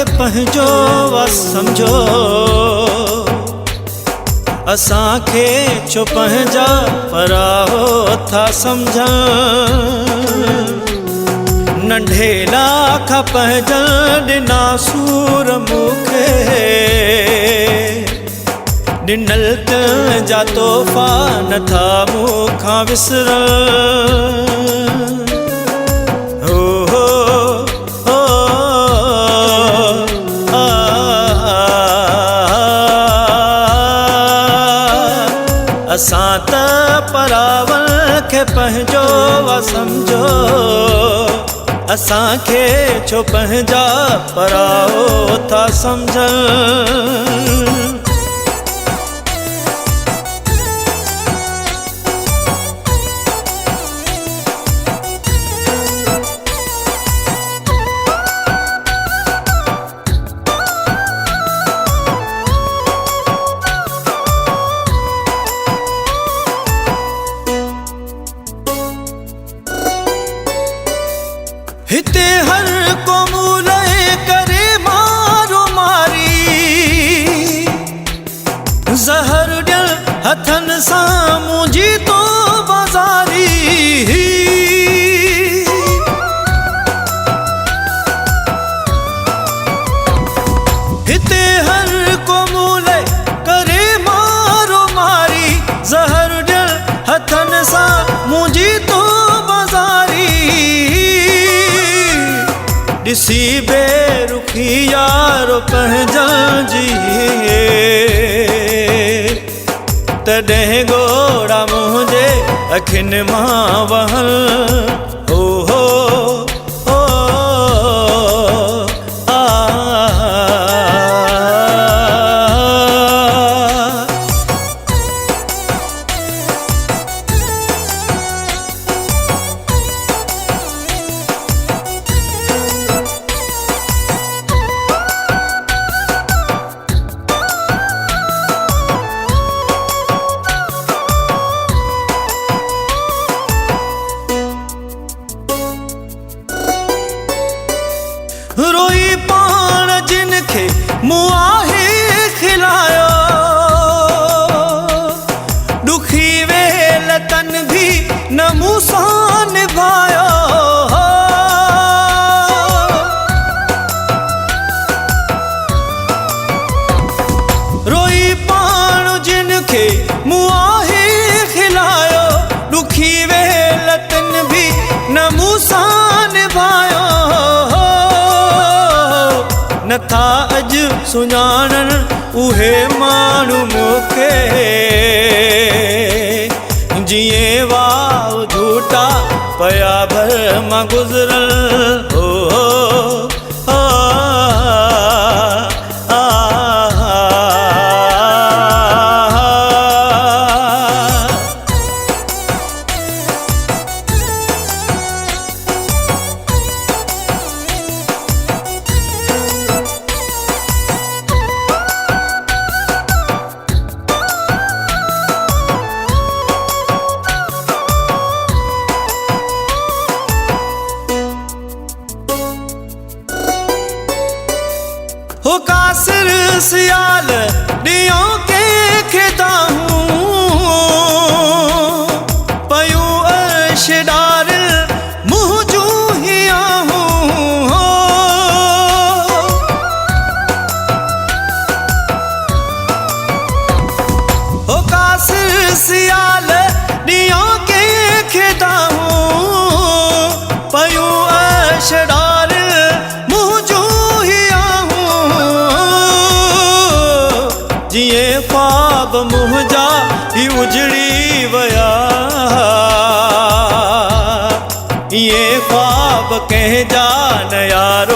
खे पंहिंजो वा समझो असां खे छो पंहिंजा पराओ था समझन नंढे लाख पंहिंजन ॾिना सूर मूंखे ॾिनल जा तोहफ़ा नथा मूंखां विसरनि असां त परावल खे पंहिंजो वा समझो असां खे छो पंहिंजा पराओ था समझनि हिते हर को मूले करे मारो मारी ज़हर ॾियल हथनि सां मुंहिंजी तो बाज़ारी हिते हर को मूले करे मारो मारी ज़हर ॾियल हथनि सां मुंहिंजी तो बाज़ारी ॾिसी बेरुखी यारो पंहिंजन जी तॾहिं ॻोढ़ा मुंहिंजे अखियुनि मां वहनि हो रोई पाण जिन खे मूं आहे खिलायो ॾुखी वेल तन भी न मूं सां निभायो रोई पाण जिन खे मूं आहे खिलायो ॾुखी वेल तन भी न मूं सां निभायो नथा अॼु सुञाणनि उहे माण्हू मूंखे जीअं वाह झूठा पया भर मां गुज़रनि हो कासिर सियाल ॾियों के खेदा हूँ पयूं अर्श डार मुँह जूं ही आहूं हो कासिर सियाल ॾियों के खेदा हूँ पयूं अर्श डार जिए ख्वाब मुंहिंजा ही उजड़ी वया ये ख्वाब कंहिंजा न यारो